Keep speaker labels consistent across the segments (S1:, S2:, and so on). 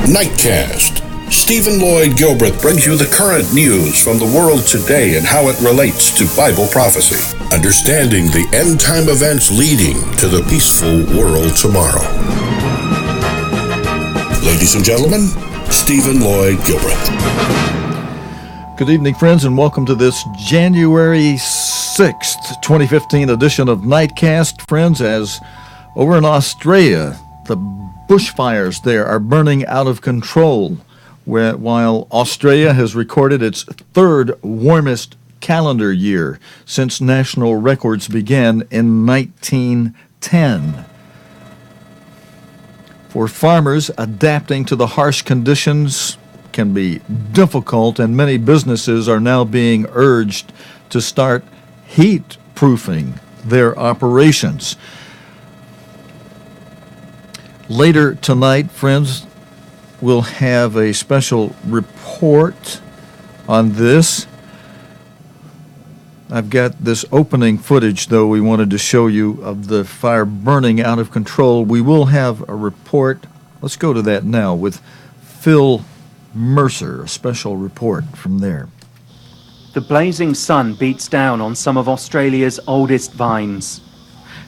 S1: Nightcast. Stephen Lloyd Gilbreth brings you the current news from the world today and how it relates to Bible prophecy. Understanding the end-time events leading to the peaceful world tomorrow. Ladies and gentlemen, Stephen Lloyd Gilbreth.
S2: Good evening, friends, and welcome to this January 6th, 2015 edition of Nightcast. Friends, as over in Australia, the bushfires there are burning out of control, while Australia has recorded its third warmest calendar year since national records began in 1910. For farmers, adapting to the harsh conditions can be difficult, and many businesses are now being urged to start heat-proofing their operations. Later tonight, friends, we'll have a special report on this. I've got this opening footage, though, we wanted to show you of the fire burning out of control. We will have a report. Let's go to that now with Phil Mercer, a special report from there.
S3: The blazing sun beats down on some of Australia's oldest vines.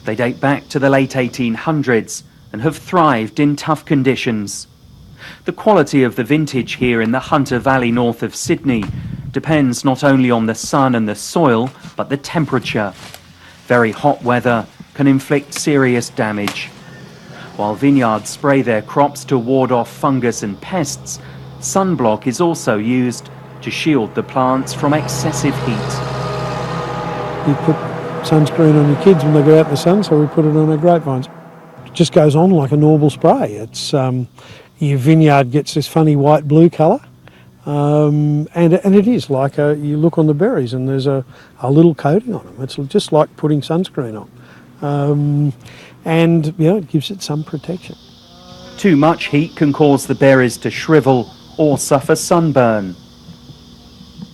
S3: They date back to the late 1800s and have thrived in tough conditions. The quality of the vintage here in the Hunter Valley north of Sydney depends not only on the sun and the soil, but the temperature. Very hot weather can inflict serious damage. While vineyards spray their crops to ward off fungus and pests, sunblock is also used to shield the plants from excessive heat.
S4: You put sunscreen on your kids when they go out in the sun, so we put it on our grapevines. It just goes on like a normal spray. It's your vineyard gets this funny white-blue colour, and it is like you look on the berries and there's a little coating on them. It's just like putting sunscreen on, and it gives it some protection.
S3: Too much heat can cause the berries to shrivel or suffer sunburn.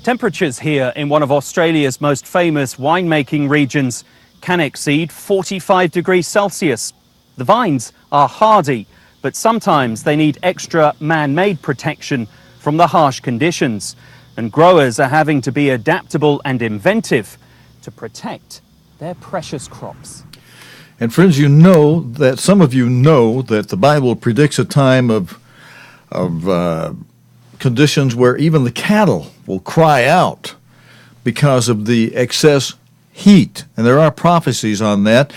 S3: Temperatures here in one of Australia's most famous winemaking regions can exceed 45 degrees Celsius. The vines are hardy, but sometimes they need extra man-made protection from the harsh conditions, and growers are having to be adaptable and inventive to protect their precious crops.
S2: And friends, you know that some of you know that the Bible predicts a time of conditions where even the cattle will cry out because of the excess heat, and there are prophecies on that.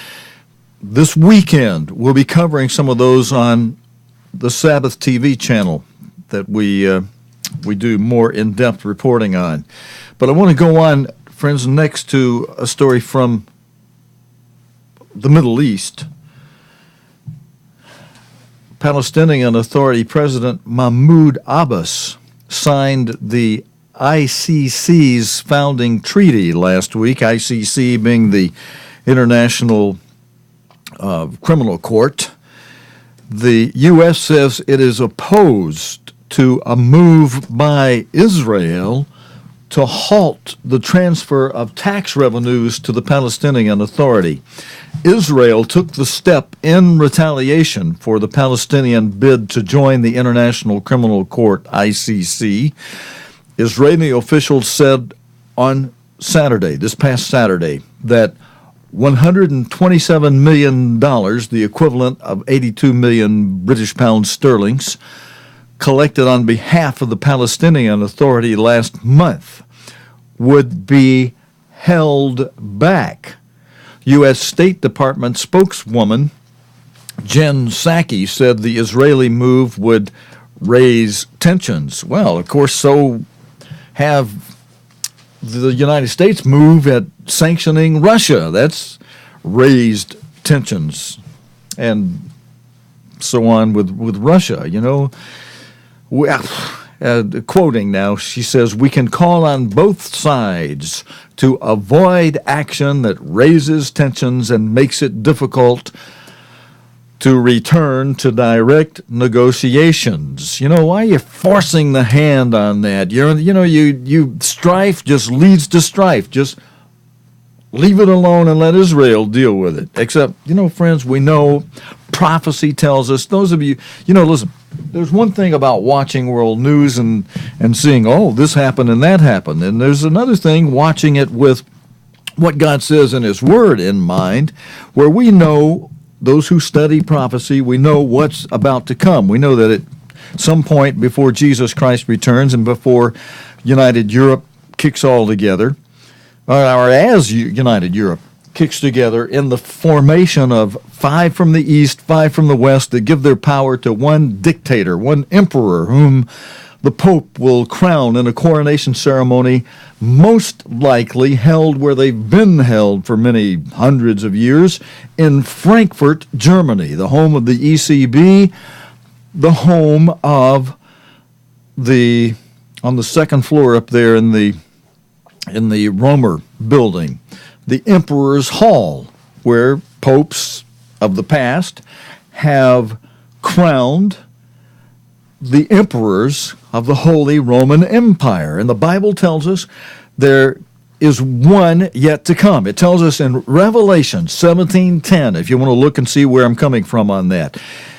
S2: This weekend, we'll be covering some of those on the Sabbath TV channel that we do more in-depth reporting on. But I want to go on, friends, next to a story from the Middle East. Palestinian Authority President Mahmoud Abbas signed the ICC's founding treaty last week, ICC being the International Criminal Court. The U.S. says it is opposed to a move by Israel to halt the transfer of tax revenues to the Palestinian Authority. Israel took the step in retaliation for the Palestinian bid to join the International Criminal Court, ICC. Israeli officials said on Saturday, this past Saturday, that $127 million, the equivalent of 82 million British pounds sterling, collected on behalf of the Palestinian Authority last month, would be held back. U.S. State Department spokeswoman Jen Psaki said the Israeli move would raise tensions. Well, of course, so have the United States move at sanctioning Russia. That's raised tensions, and so on with Russia, Quoting now, she says, "We can call on both sides to avoid action that raises tensions and makes it difficult to return to direct negotiations." Why are you forcing the hand on that? You strife just leads to strife. Just leave it alone and let Israel deal with it. Except, friends, we know prophecy tells us, those of you, listen, There's one thing about watching world news and seeing, oh, this happened and that happened. And there's another thing watching it with what God says in His Word in mind, where we know, those who study prophecy, we know what's about to come. We know that at some point before Jesus Christ returns and before United Europe kicks all together, or as United Europe kicks together in the formation of 5 from the east, 5 from the west, that give their power to one dictator, one emperor, whom the Pope will crown in a coronation ceremony most likely held where they've been held for many hundreds of years, in Frankfurt, Germany, the home of the ECB, the home of on the second floor up there in the Romer building, the Emperor's Hall, where popes of the past have crowned the emperors of the Holy Roman Empire. And the Bible tells us there is one yet to come. It tells us in Revelation 17:10, if you want to look and see where I'm coming from on that.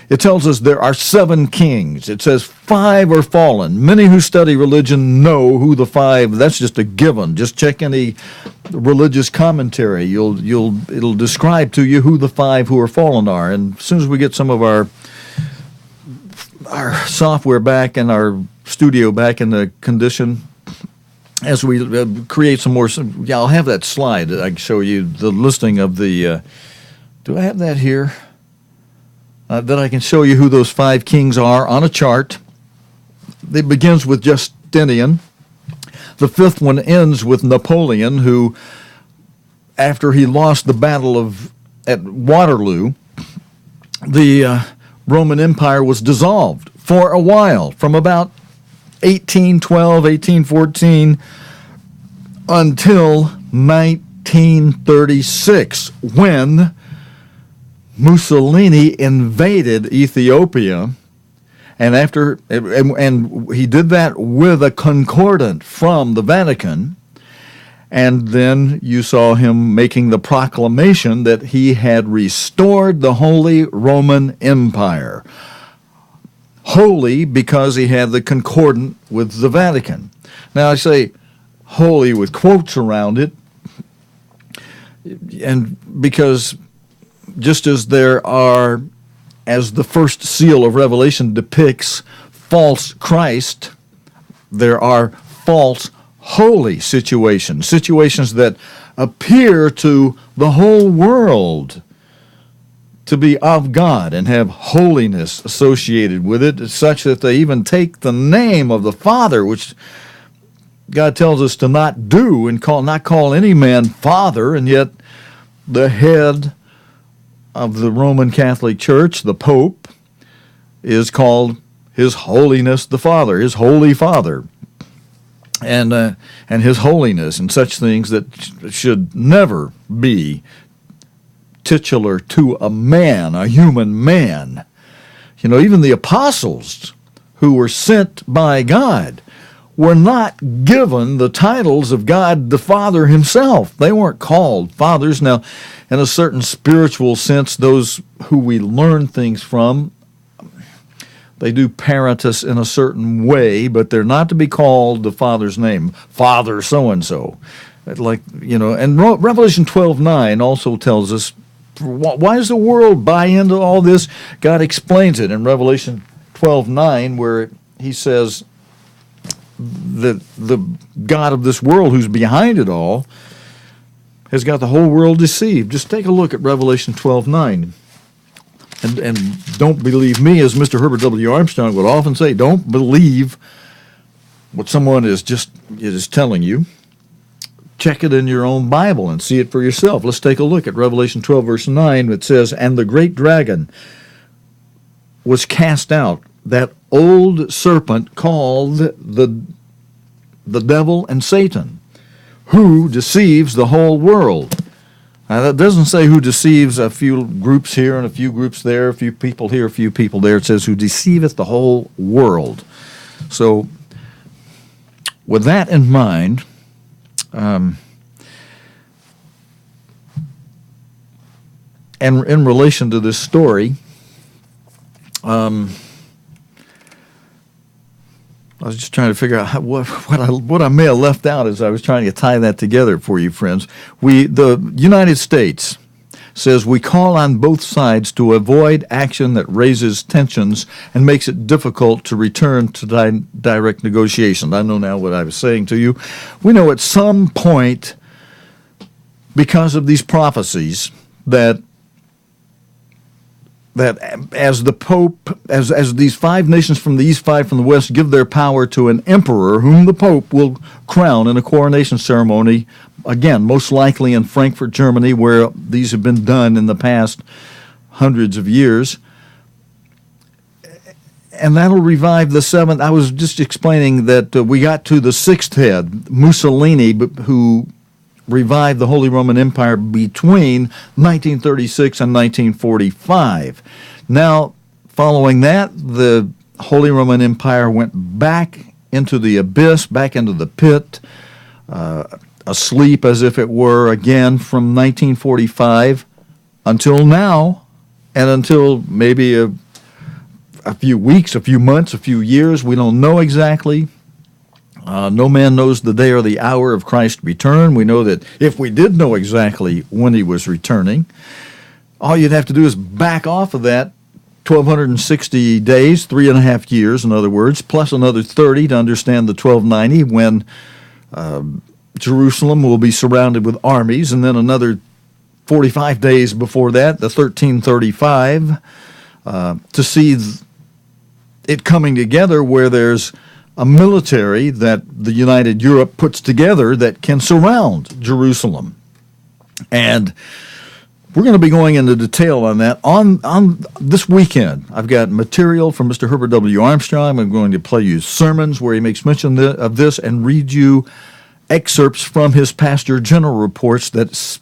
S2: It tells us there are 7 kings. It says 5 are fallen. Many who study religion know who the 5, that's just a given. Just check any religious commentary. It'll describe to you who the 5 who are fallen are. And as soon as we get some of our software back and our studio back in the condition, as we create some more, I'll have that slide that I can show you, the listing of the, do I have that here? That I can show you who those 5 kings are on a chart. It begins with Justinian. The 5th one ends with Napoleon, who, after he lost the battle at Waterloo, the Roman Empire was dissolved for a while, from about 1812, 1814, until 1936, when Mussolini invaded Ethiopia, and he did that with a concordant from the Vatican, and then you saw him making the proclamation that he had restored the Holy Roman Empire. Holy because he had the concordant with the Vatican. Now I say holy with quotes around it, and because just as there are, as the first seal of Revelation depicts false Christ, there are false holy situations that appear to the whole world to be of God and have holiness associated with it, such that they even take the name of the Father, which God tells us to not do, and not call any man Father, and yet the head of the Roman Catholic Church, the Pope, is called His Holiness the Father, His Holy Father, and His holiness, and such things that should never be titular to a man, a human man. You know, even the apostles who were sent by God were not given the titles of God the Father Himself. They weren't called fathers. Now, in a certain spiritual sense, those who we learn things from, they do parent us in a certain way, but they're not to be called the Father's name, Father so-and-so. Like, you know, and Revelation 12:9 also tells us, why does the world buy into all this? God explains it in Revelation 12:9, where He says that the God of this world, who's behind it all, has got the whole world deceived. Just take a look at Revelation 12:9. And don't believe me, as Mr. Herbert W. Armstrong would often say, don't believe what someone is telling you. Check it in your own Bible and see it for yourself. Let's take a look at Revelation 12, verse 9. It says, "And the great dragon was cast out, that old serpent called the devil and Satan, who deceives the whole world." Now, that doesn't say who deceives a few groups here and a few groups there, a few people here, a few people there. It says who deceiveth the whole world. So, with that in mind, and in relation to this story, was just trying to figure out what I may have left out as I was trying to tie that together for you, friends. The United States says we call on both sides to avoid action that raises tensions and makes it difficult to return to direct negotiations. I know now what I was saying to you. We know at some point, because of these prophecies, that as the Pope, as these 5 nations from the East, 5 from the West, give their power to an emperor whom the Pope will crown in a coronation ceremony, again, most likely in Frankfurt, Germany, where these have been done in the past hundreds of years. And that'll revive the 7th. I was just explaining that we got to the 6th head, Mussolini, who revived the Holy Roman Empire between 1936 and 1945. Now, following that, the Holy Roman Empire went back into the abyss, back into the pit, asleep as if it were, again from 1945 until now, and until maybe a few weeks, a few months, a few years. We don't know exactly. No man knows the day or the hour of Christ's return. We know that if we did know exactly when he was returning, all you'd have to do is back off of that 1,260 days, 3.5 years, in other words, plus another 30 to understand the 1290 when Jerusalem will be surrounded with armies, and then another 45 days before that, the 1335, to see it coming together where there's a military that the United Europe puts together that can surround Jerusalem. And we're going to be going into detail on that on this weekend. I've got material from Mr. Herbert W. Armstrong. I'm going to play you sermons where he makes mention of this and read you excerpts from his Pastor General reports that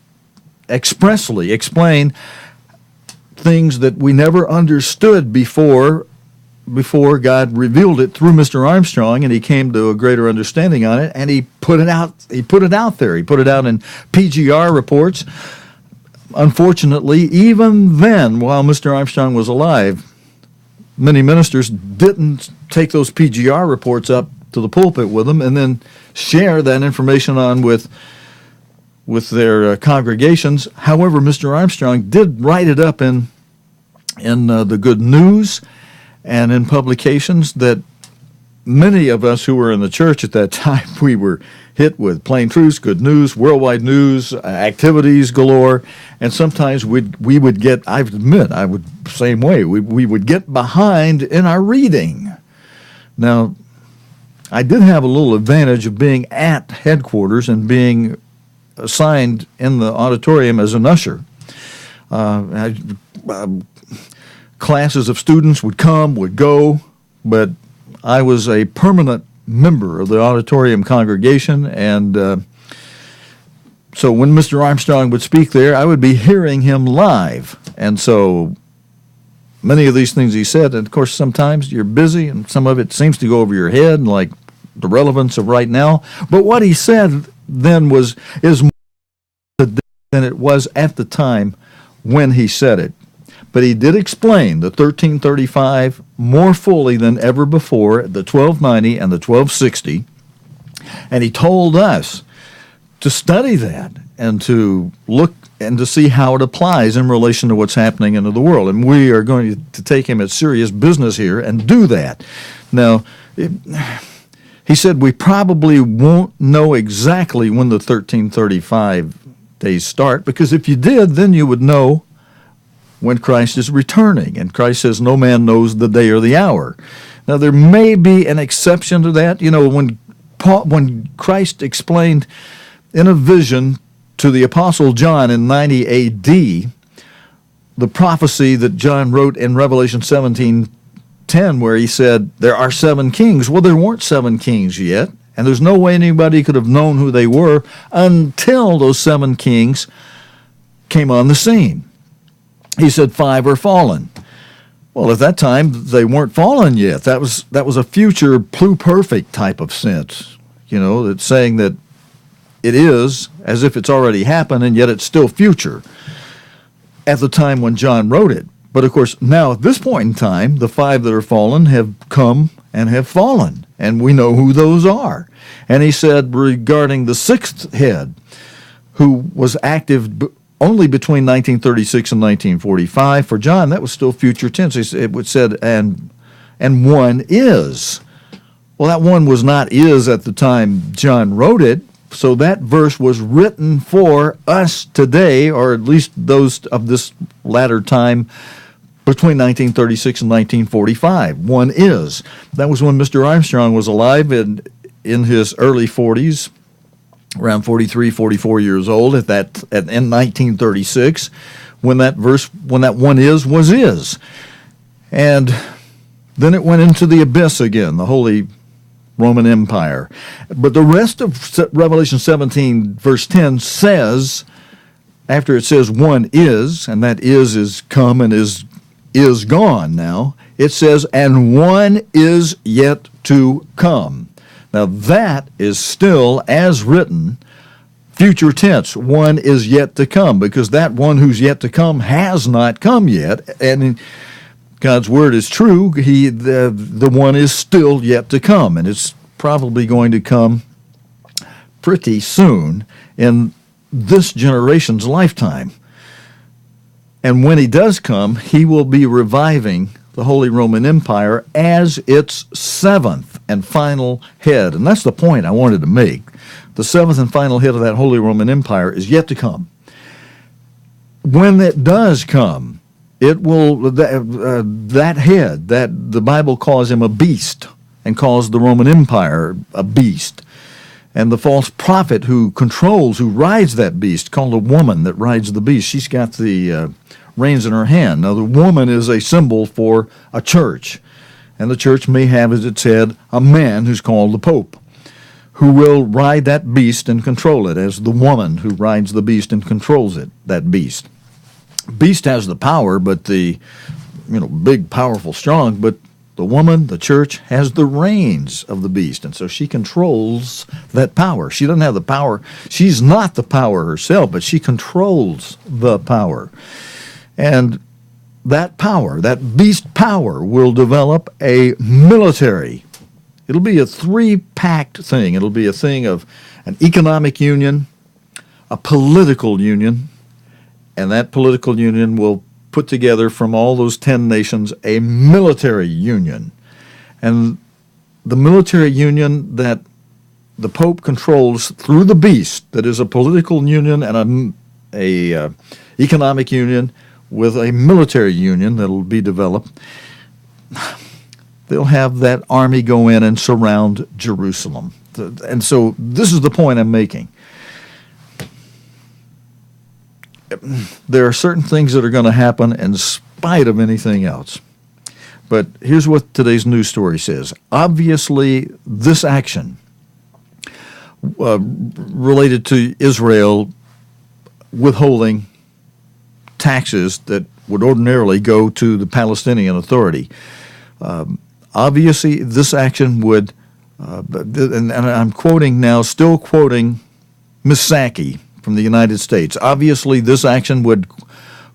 S2: expressly explain things that we never understood before God revealed it through Mr. Armstrong, and he came to a greater understanding on it, and he put it out there. He put it out in PGR reports. Unfortunately, even then, while Mr. Armstrong was alive, many ministers didn't take those PGR reports up to the pulpit with them and then share that information on with their congregations. However, Mr. Armstrong did write it up in the Good News and in publications that many of us who were in the church at that time, we were hit with plain truths, good news, worldwide news, activities galore, and sometimes we would get, I admit, I would same way, we would get behind in our reading. Now, I did have a little advantage of being at headquarters and being assigned in the auditorium as an usher. Classes of students would come, would go, but I was a permanent member of the auditorium congregation, and so when Mr. Armstrong would speak there, I would be hearing him live. And so many of these things he said, and of course sometimes you're busy and some of it seems to go over your head, like the relevance of right now. But what he said then is more today than it was at the time when he said it. But he did explain the 1335 more fully than ever before, the 1290 and the 1260. And he told us to study that and to look and to see how it applies in relation to what's happening in the world. And we are going to take him at serious business here and do that. Now, he said we probably won't know exactly when the 1335 days start, because if you did, then you would know when Christ is returning. And Christ says no man knows the day or the hour. Now, there may be an exception to that. You know, when Christ explained in a vision to the Apostle John in 90 A.D., the prophecy that John wrote in Revelation 17:10, where he said, there are 7 kings. Well, there weren't 7 kings yet, and there's no way anybody could have known who they were until those 7 kings came on the scene. He said 5 are fallen. Well, at that time, they weren't fallen yet. That was a future pluperfect type of sense. You know, it's saying that it is as if it's already happened, and yet it's still future at the time when John wrote it. But, of course, now at this point in time, the 5 that are fallen have come and have fallen, and we know who those are. And he said regarding the sixth head, who was active only between 1936 and 1945, for John, that was still future tense. It said, and one is. Well, that one was not is at the time John wrote it, so that verse was written for us today, or at least those of this latter time between 1936 and 1945. One is. That was when Mr. Armstrong was alive in his early 40s, around 43, 44 years old in 1936, when that one is was is. And then it went into the abyss again, the Holy Roman Empire. But the rest of Revelation 17, verse 10 says, after it says one is, and that is come and is gone now, it says, and one is yet to come. Now that is still, as written, future tense. One is yet to come, because that one who's yet to come has not come yet, and God's word is true. The one is still yet to come, and it's probably going to come pretty soon in this generation's lifetime. And when he does come, he will be reviving the Holy Roman Empire as its seventh and final head. And that's the point I wanted to make. The seventh and final head of that Holy Roman Empire is yet to come. When it does come, it will, that head, that the Bible calls him a beast, and calls the Roman Empire a beast. And the false prophet who rides that beast, called a woman that rides the beast, she's got the reins in her hand. Now, the woman is a symbol for a church, and the church may have as its head a man who's called the Pope, who will ride that beast and control it, as the woman who rides the beast and controls it, that beast. Beast has the power, but big, powerful, strong, but the woman, the church, has the reins of the beast, and so she controls that power. She doesn't have the power. She's not the power herself, but she controls the power. And that power, that beast power, will develop a military. It'll be a three-packed thing. It'll be a thing of an economic union, a political union, and that political union will put together from all those 10 nations a military union. And the military union that the Pope controls through the beast, that is a political union and a economic union with a military union that will be developed, they'll have that army go in and surround Jerusalem. And so this is the point I'm making. There are certain things that are going to happen in spite of anything else. But here's what today's news story says. Obviously, this action related to Israel withholding taxes that would ordinarily go to the Palestinian Authority. Obviously, this action would, and I'm quoting now, still quoting Ms. Psaki from the United States. Obviously, this action would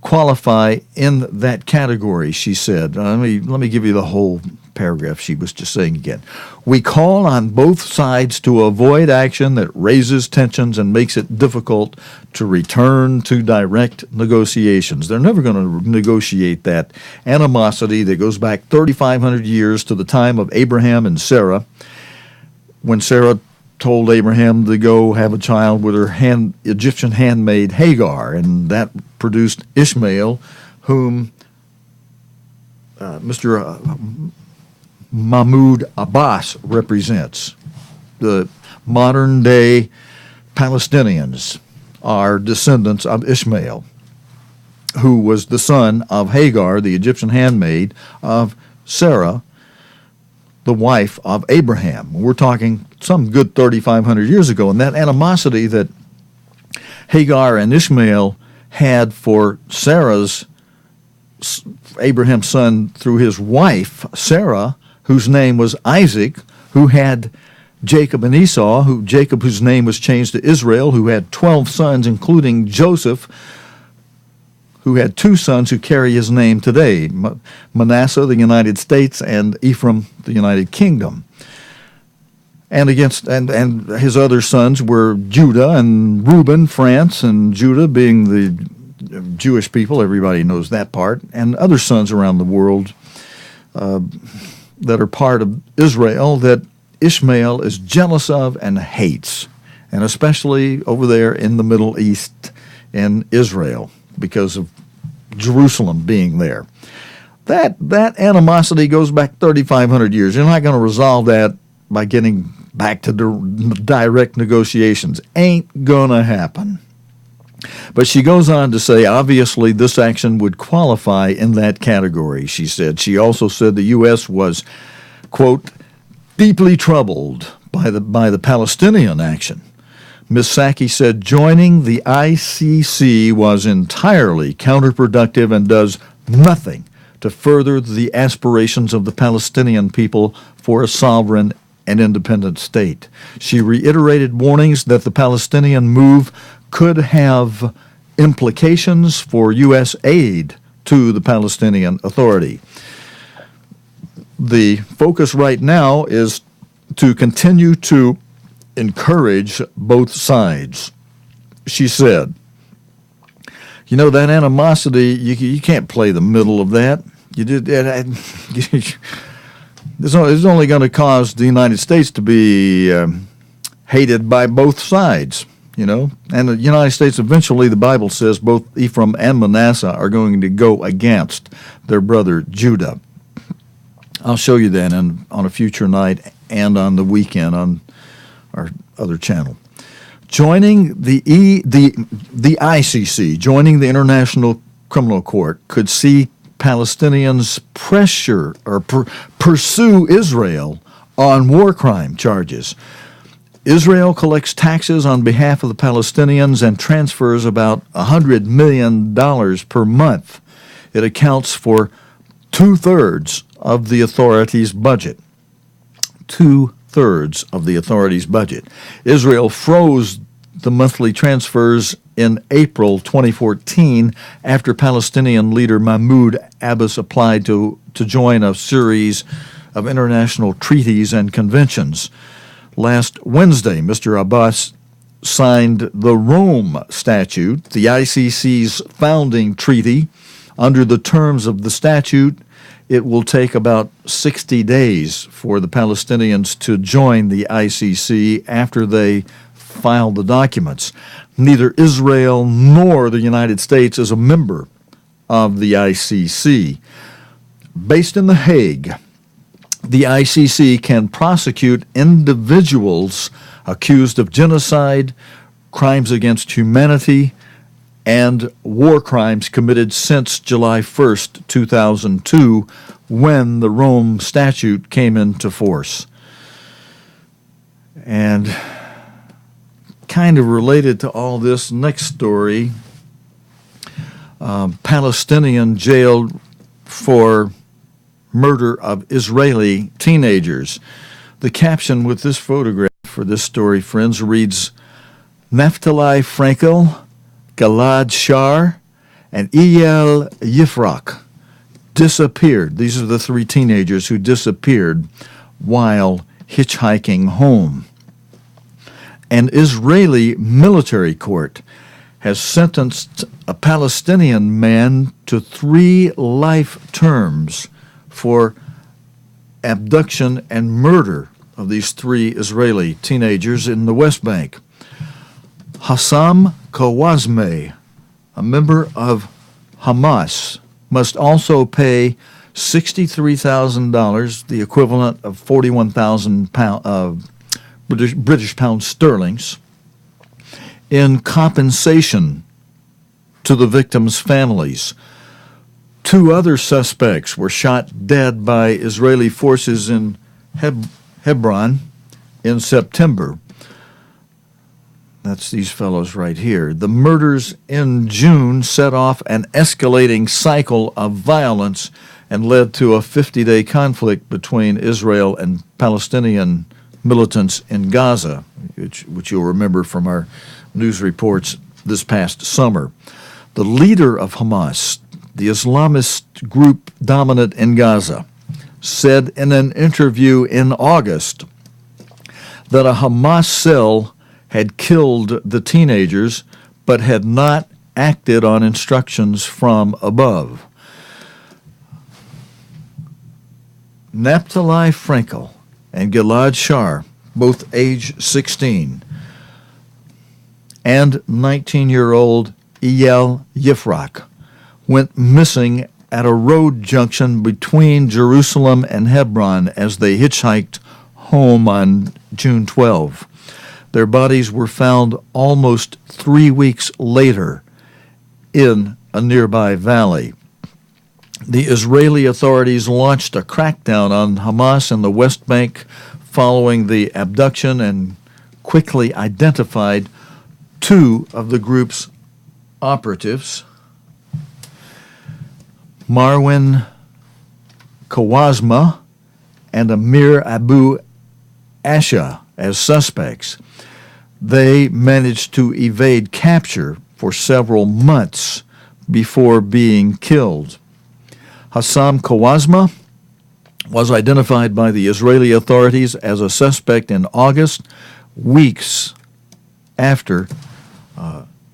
S2: qualify in that category, she said. Let me give you the whole paragraph she was just saying again. We call on both sides to avoid action that raises tensions and makes it difficult to return to direct negotiations. They're never going to negotiate that animosity that goes back 3,500 years to the time of Abraham and Sarah, when Sarah told Abraham to go have a child with her Egyptian handmaid Hagar, and that produced Ishmael, whom Mr. Mahmoud Abbas represents. The modern-day Palestinians are descendants of Ishmael, who was the son of Hagar, the Egyptian handmaid of Sarah, the wife of Abraham. We're talking some good 3,500 years ago, and that animosity that Hagar and Ishmael had for Abraham's son through his wife, Sarah, whose name was Isaac, who had Jacob and Esau, whose name was changed to Israel, who had 12 sons, including Joseph, who had two sons who carry his name today, Manasseh, the United States, and Ephraim, the United Kingdom. And his other sons were Judah and Reuben, France, and Judah being the Jewish people, everybody knows that part, and other sons around the world that are part of Israel that Ishmael is jealous of and hates, and especially over there in the Middle East in Israel because of Jerusalem being there. That animosity goes back 3,500 years. You're not going to resolve that by getting back to direct negotiations. Ain't going to happen. But she goes on to say, obviously, this action would qualify in that category, she said. She also said the U.S. was, quote, deeply troubled by the Palestinian action. Ms. Psaki said joining the ICC was entirely counterproductive and does nothing to further the aspirations of the Palestinian people for a sovereign and independent state. She reiterated warnings that the Palestinian move could have implications for U.S. aid to the Palestinian Authority. The focus right now is to continue to encourage both sides. She said, you know, that animosity, you can't play the middle of that. It's only going to cause the United States to be hated by both sides, you know. And the United States eventually, the Bible says, both Ephraim and Manasseh are going to go against their brother Judah. I'll show you that on a future night and on the weekend on our other channel. Joining the ICC, joining the International Criminal Court, could see Palestinians pressure or pursue Israel on war crime charges. Israel collects taxes on behalf of the Palestinians and transfers about $100 million per month. It accounts for 2/3 of the authorities' budget. 2/3 of the authorities' budget. Israel froze the monthly transfers in April 2014 after Palestinian leader Mahmoud Abbas applied to join a series of international treaties and conventions. Last Wednesday, Mr. Abbas signed the Rome Statute, the ICC's founding treaty. Under the terms of the statute, it will take about 60 days for the Palestinians to join the ICC after they file the documents. Neither Israel nor the United States is a member of the ICC. Based in The Hague, the ICC can prosecute individuals accused of genocide, crimes against humanity, and war crimes committed since July 1st, 2002, when the Rome Statute came into force. And kind of related to all this, next story, Palestinian jailed for murder of Israeli teenagers. The caption with this photograph for this story, friends, reads, Naftali Frankel, Gilad Shar, and Eyal Yifrak disappeared. These are the three teenagers who disappeared while hitchhiking home. An Israeli military court has sentenced a Palestinian man to 3 life terms for abduction and murder of these 3 Israeli teenagers in the West Bank. Hassam Kawazme, a member of Hamas, must also pay $63,000, the equivalent of 41,000 British pound sterlings, in compensation to the victims' families. 2 other suspects were shot dead by Israeli forces in Hebron in September. That's these fellows right here. The murders in June set off an escalating cycle of violence and led to a 50-day conflict between Israel and Palestinian militants in Gaza, which you'll remember from our news reports this past summer. The leader of Hamas, the Islamist group dominant in Gaza, said in an interview in August that a Hamas cell had killed the teenagers but had not acted on instructions from above. Naftali Frankel and Gilad Shar, both age 16, and 19-year-old Eyal Yifrak, went missing at a road junction between Jerusalem and Hebron as they hitchhiked home on June 12. Their bodies were found almost 3 weeks later in a nearby valley. The Israeli authorities launched a crackdown on Hamas in the West Bank following the abduction and quickly identified two of the group's operatives, Marwan Kawazma and Amir Abu Asha, as suspects. They managed to evade capture for several months before being killed. Hassam Kawazma was identified by the Israeli authorities as a suspect in August, weeks after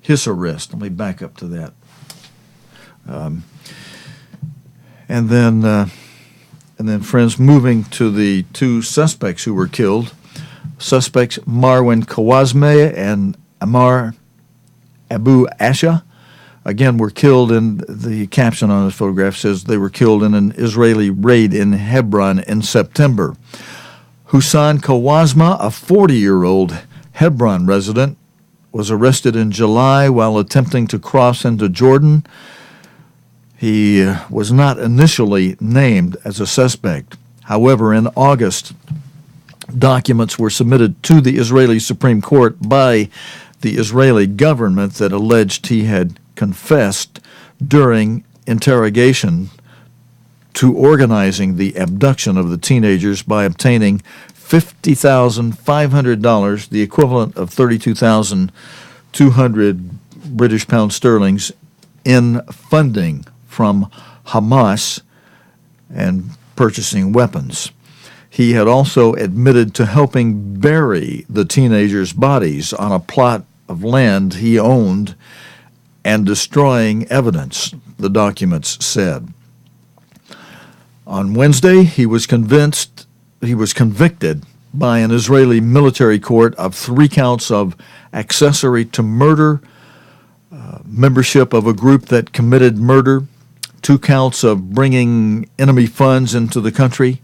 S2: his arrest. Let me back up to that. And then, friends, moving to the two suspects who were killed, suspects Marwan Kawazme and Amar Abu Asha, again, were killed in, the caption on this photograph says they were killed in an Israeli raid in Hebron in September. Hussein Kawazma, a 40-year-old Hebron resident, was arrested in July while attempting to cross into Jordan. He was not initially named as a suspect. However, in August, documents were submitted to the Israeli Supreme Court by the Israeli government that alleged he had confessed during interrogation to organizing the abduction of the teenagers by obtaining $50,500, the equivalent of 32,200 British pound sterlings, in funding from Hamas and purchasing weapons. He had also admitted to helping bury the teenagers' bodies on a plot of land he owned and destroying evidence, the documents said. On Wednesday, he was convicted by an Israeli military court of 3 counts of accessory to murder, membership of a group that committed murder, 2 counts of bringing enemy funds into the country,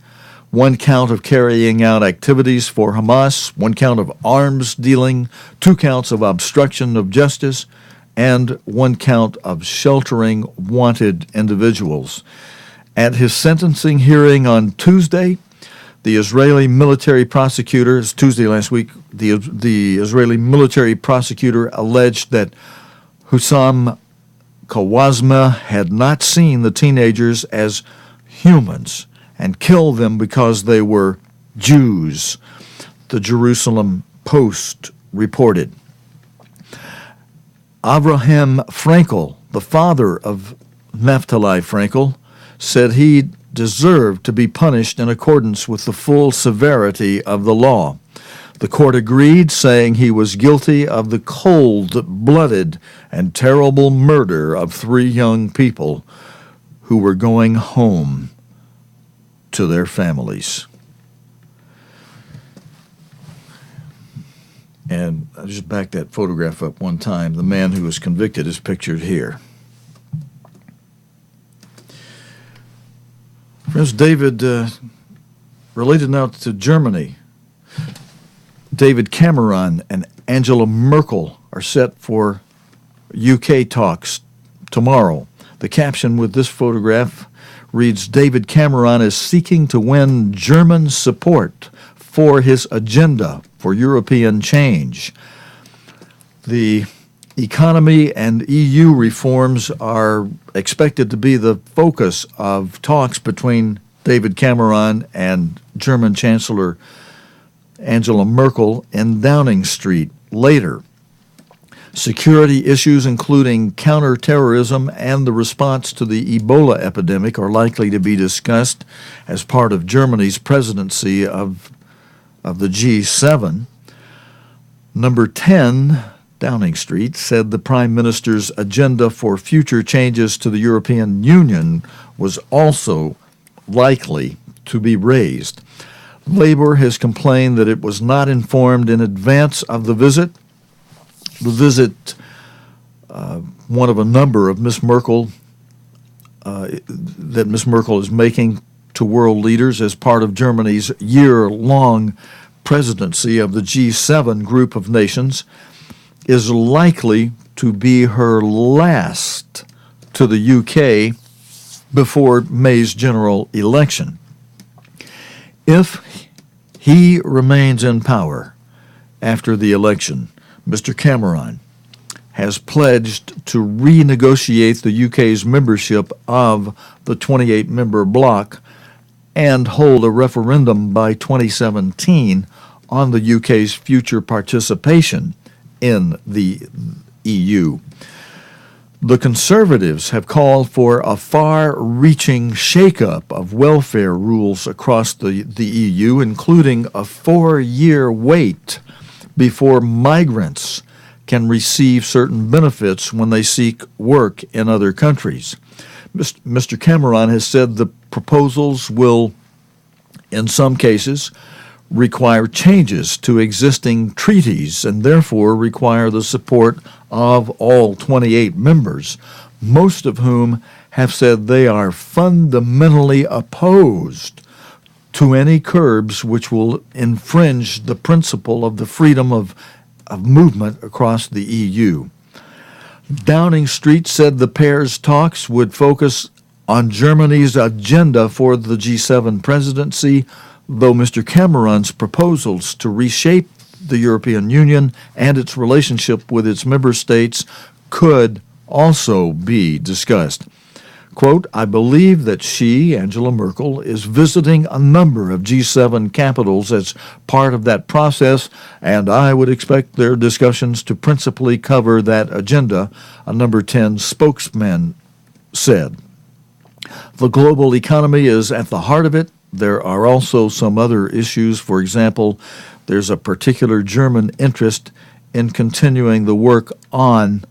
S2: 1 count of carrying out activities for Hamas, 1 count of arms dealing, 2 counts of obstruction of justice, and 1 count of sheltering wanted individuals. At his sentencing hearing on Tuesday, the Israeli military prosecutor, Tuesday last week, the Israeli military prosecutor alleged that Hussam Kawazma had not seen the teenagers as humans and killed them because they were Jews, the Jerusalem Post reported. Avraham Frankel, the father of Naftali Frankel, said he deserved to be punished in accordance with the full severity of the law. The court agreed, saying he was guilty of the cold-blooded and terrible murder of 3 young people who were going home to their families. And I'll just back that photograph up one time. The man who was convicted is pictured here. Friends, David, related now to Germany, David Cameron and Angela Merkel are set for UK talks tomorrow. The caption with this photograph reads, David Cameron is seeking to win German support for his agenda for European change. The economy and EU reforms are expected to be the focus of talks between David Cameron and German Chancellor Angela Merkel in Downing Street later. Security issues, including counterterrorism and the response to the Ebola epidemic, are likely to be discussed as part of Germany's presidency of the G7. Number 10, Downing Street, said the Prime Minister's agenda for future changes to the European Union was also likely to be raised. Labour has complained that it was not informed in advance of the visit. The visit, one of a number of Miss Merkel, that Miss Merkel is making to world leaders as part of Germany's year-long presidency of the G7 group of nations, is likely to be her last to the UK before May's general election. If he remains in power after the election, Mr. Cameron has pledged to renegotiate the UK's membership of the 28-member bloc and hold a referendum by 2017 on the UK's future participation in the EU. The Conservatives have called for a far-reaching shake-up of welfare rules across the EU, including a 4-year wait before migrants can receive certain benefits when they seek work in other countries. Mr. Cameron has said the proposals will, in some cases, require changes to existing treaties and therefore require the support of all 28 members, most of whom have said they are fundamentally opposed to any curbs which will infringe the principle of the freedom of movement across the EU. Downing Street said the pair's talks would focus on Germany's agenda for the G7 presidency, though Mr. Cameron's proposals to reshape the European Union and its relationship with its member states could also be discussed. Quote, I believe that she, Angela Merkel, is visiting a number of G7 capitals as part of that process, and I would expect their discussions to principally cover that agenda, a number 10 spokesman said. The global economy is at the heart of it. There are also some other issues. For example, there's a particular German interest in continuing the work on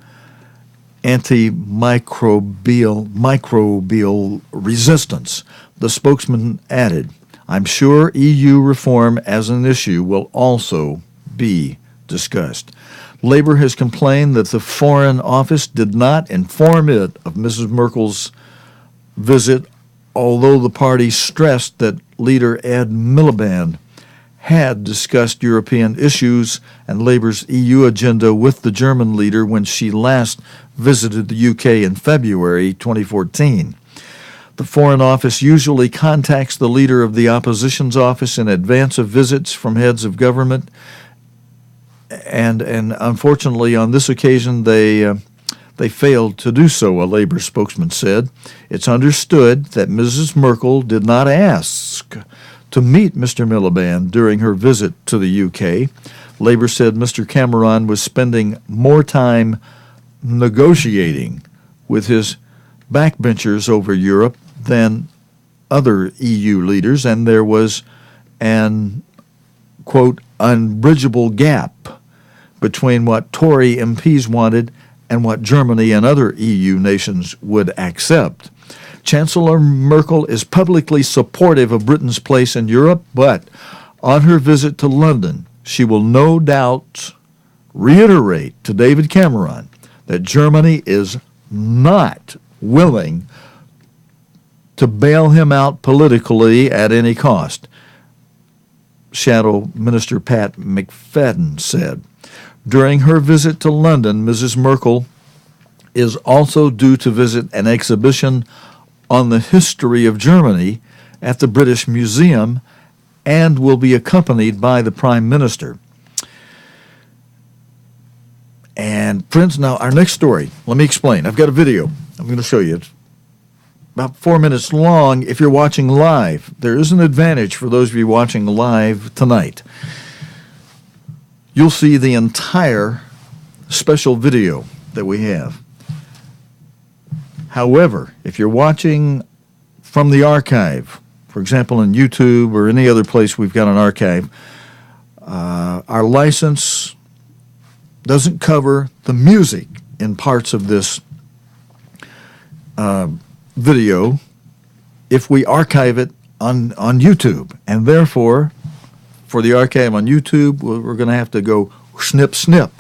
S2: antimicrobial resistance. The spokesman added, I'm sure EU reform as an issue will also be discussed. Labour has complained that the Foreign Office did not inform it of Mrs. Merkel's visit, although the party stressed that leader Ed Miliband had discussed European issues and Labour's EU agenda with the German leader when she last visited the UK in February 2014. The Foreign Office usually contacts the leader of the opposition's office in advance of visits from heads of government, and unfortunately on this occasion they failed to do so, a Labour spokesman said. It's understood that Mrs. Merkel did not ask to meet Mr. Miliband during her visit to the UK. Labour said Mr. Cameron was spending more time negotiating with his backbenchers over Europe than other EU leaders, and there was an, quote, unbridgeable gap between what Tory MPs wanted and what Germany and other EU nations would accept. Chancellor Merkel is publicly supportive of Britain's place in Europe, but on her visit to London, she will no doubt reiterate to David Cameron that Germany is not willing to bail him out politically at any cost, Shadow Minister Pat McFadden said. During her visit to London, Mrs. Merkel is also due to visit an exhibition on the history of Germany at the British Museum and will be accompanied by the Prime Minister. And friends, now our next story, let me explain. I've got a video I'm going to show you. It's about 4 minutes long if you're watching live. There is an advantage for those of you watching live tonight. You'll see the entire special video that we have. However, if you're watching from the archive, for example, on YouTube or any other place we've got an archive, our license doesn't cover the music in parts of this video if we archive it on YouTube. And therefore, for the archive on YouTube, we're going to have to go snip, snip.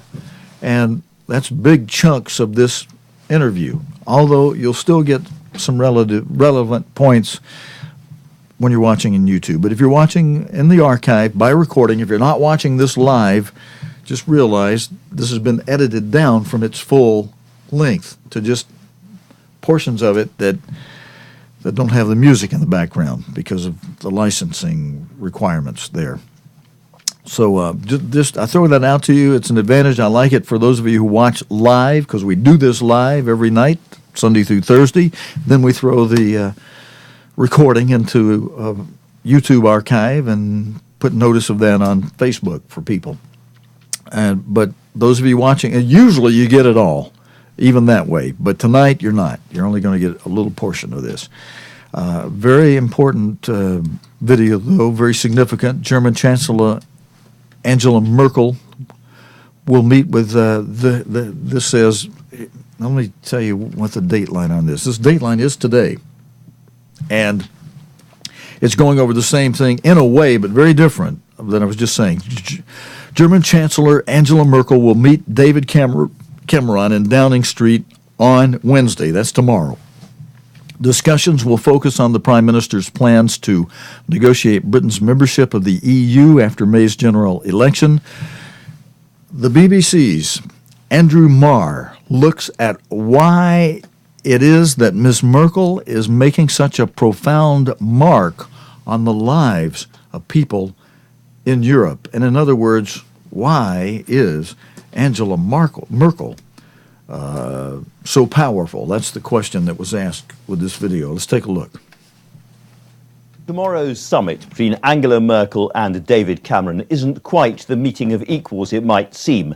S2: And that's big chunks of this interview, although you'll still get some relevant points when you're watching in YouTube. But if you're watching in the archive by recording, if you're not watching this live, just realize this has been edited down from its full length to just portions of it that don't have the music in the background because of the licensing requirements there. So just I throw that out to you. It's an advantage. I like it for those of you who watch live, because we do this live every night, Sunday through Thursday. Then we throw the recording into a YouTube archive and put notice of that on Facebook for people. But those of you watching, and usually you get it all, even that way. But tonight you're not. You're only going to get a little portion of this. Very important video, though, very significant. German Chancellor Angela Merkel will meet with this says, let me tell you what the dateline on this. This dateline is today. And it's going over the same thing in a way, but very different than I was just saying. German Chancellor Angela Merkel will meet David Cameron in Downing Street on Wednesday. That's tomorrow. Discussions will focus on the Prime Minister's plans to negotiate Britain's membership of the EU after May's general election. The BBC's Andrew Marr looks at why it is that Ms. Merkel is making such a profound mark on the lives of people in Europe. And in other words, why is Angela Merkel so powerful? That's the question that was asked with this video. Let's take a look.
S5: Tomorrow's summit between Angela Merkel and David Cameron isn't quite the meeting of equals it might seem.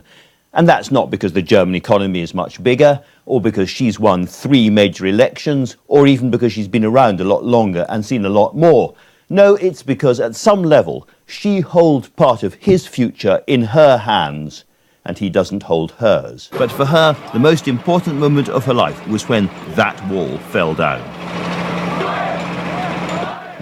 S5: And that's not because the German economy is much bigger, or because she's won 3 major elections, or even because she's been around a lot longer and seen a lot more. No, it's because at some level she holds part of his future in her hands, and he doesn't hold hers. But for her, the most important moment of her life was when that wall fell down.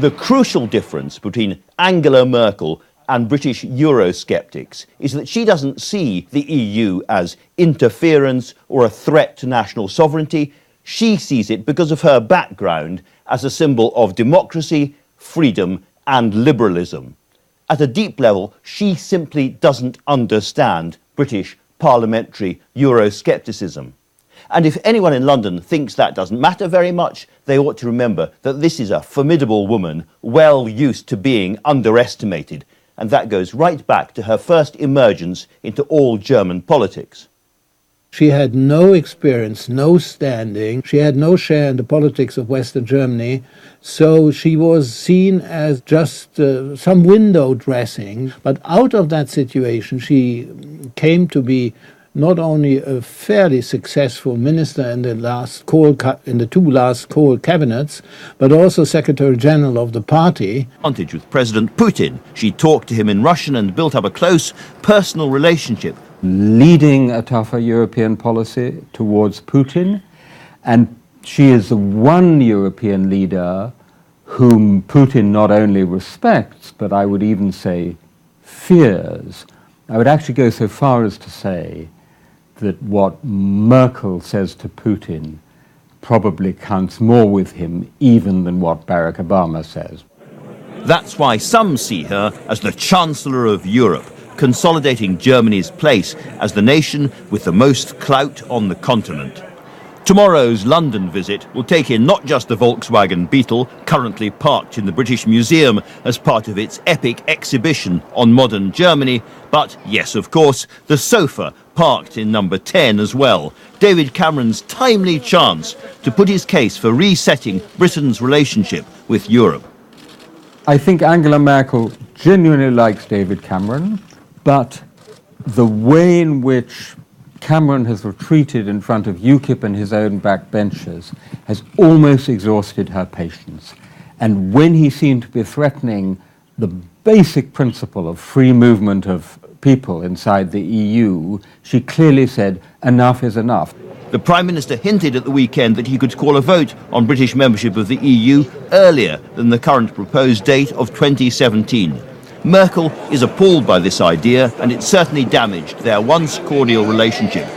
S5: The crucial difference between Angela Merkel and British Eurosceptics is that she doesn't see the EU as interference or a threat to national sovereignty. She sees it, because of her background, as a symbol of democracy, freedom and liberalism. At a deep level, she simply doesn't understand British parliamentary Euroscepticism. And if anyone in London thinks that doesn't matter very much, they ought to remember that this is a formidable woman, well used to being underestimated. And that goes right back to her first emergence into all German politics.
S6: She had no experience, no standing. She had no share in the politics of Western Germany. So she was seen as just some window dressing. But out of that situation, she came to be not only a fairly successful minister in the 2 last Kohl cabinets, but also Secretary General of the party.
S5: With President Putin, she talked to him in Russian and built up a close personal relationship.
S7: Leading a tougher European policy towards Putin, and she is the one European leader whom Putin not only respects, but I would even say fears. I would actually go so far as to say that what Merkel says to Putin probably counts more with him even than what Barack Obama says.
S5: That's why some see her as the Chancellor of Europe, consolidating Germany's place as the nation with the most clout on the continent. Tomorrow's London visit will take in not just the Volkswagen Beetle, currently parked in the British Museum as part of its epic exhibition on modern Germany, but, yes, of course, the sofa parked in number 10 as well. David Cameron's timely chance to put his case for resetting Britain's relationship with Europe.
S7: I think Angela Merkel genuinely likes David Cameron, but the way in which Cameron has retreated in front of UKIP and his own backbenchers, has almost exhausted her patience. And when he seemed to be threatening the basic principle of free movement of people inside the EU, she clearly said, enough is enough.
S5: The Prime Minister hinted at the weekend that he could call a vote on British membership of the EU earlier than the current proposed date of 2017. Merkel is appalled by this idea, and it certainly damaged their once cordial relationship.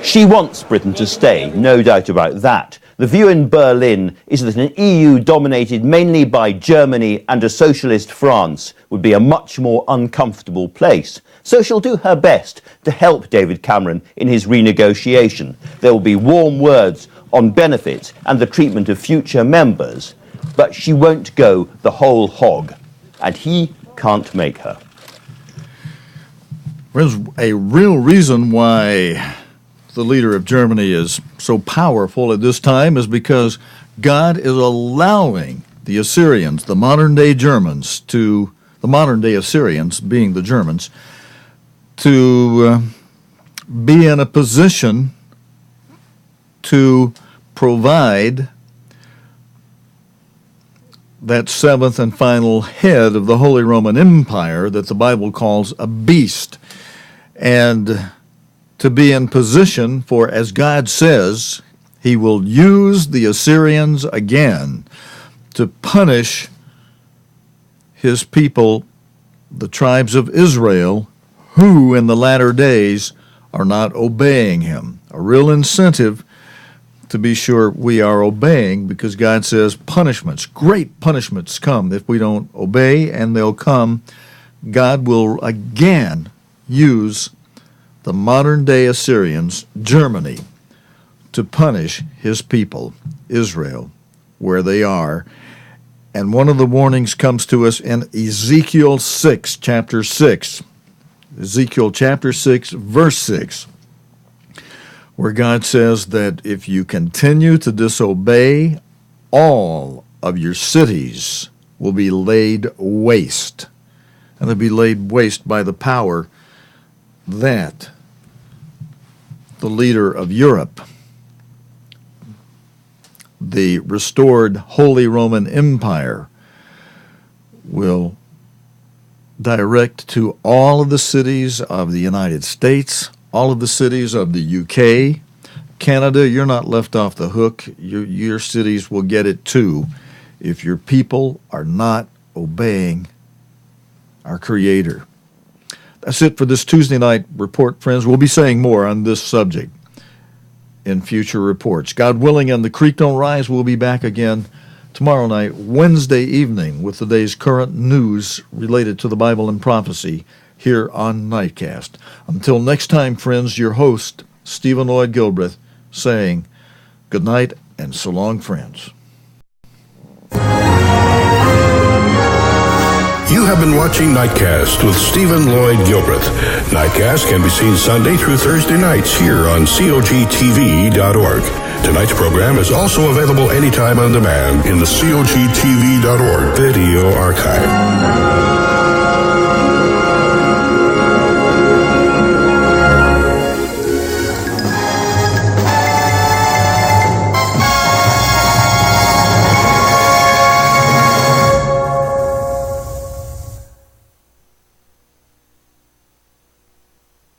S5: She wants Britain to stay, no doubt about that. The view in Berlin is that an EU dominated mainly by Germany and a socialist France would be a much more uncomfortable place. So she'll do her best to help David Cameron in his renegotiation. There will be warm words on benefits and the treatment of future members, but she won't go the whole hog, and he can't make her.
S2: There's a real reason why the leader of Germany is so powerful at this time is because God is allowing the Assyrians, the modern-day Germans, the modern-day Assyrians, being the Germans, to be in a position to provide that seventh and final head of the Holy Roman Empire that the Bible calls a beast, and to be in position for, as God says, he will use the Assyrians again to punish his people, the tribes of Israel, who in the latter days are not obeying him. A real incentive to be sure we are obeying, because God says punishments, great punishments come if we don't obey, and they'll come. God will again use the modern-day Assyrians, Germany, to punish his people, Israel, where they are. And one of the warnings comes to us in Ezekiel 6, chapter 6. Ezekiel chapter 6, verse 6, where God says that if you continue to disobey, all of your cities will be laid waste. And they'll be laid waste by the power that the leader of Europe, the restored Holy Roman Empire, will direct to all of the cities of the United States, all of the cities of the UK, Canada. You're not left off the hook. Your cities will get it too if your people are not obeying our Creator. That's it for this Tuesday night report, friends. We'll be saying more on this subject in future reports. God willing, and the creek don't rise, we'll be back again tomorrow night, Wednesday evening, with the day's current news related to the Bible and prophecy here on Nightcast. Until next time, friends, your host, Stephen Lloyd Gilbreth, saying good night and so long, friends.
S1: You have been watching Nightcast with Stephen Lloyd Gilbreth. Nightcast can be seen Sunday through Thursday nights here on COGTV.org. Tonight's program is also available anytime on demand in the COGTV.org video archive.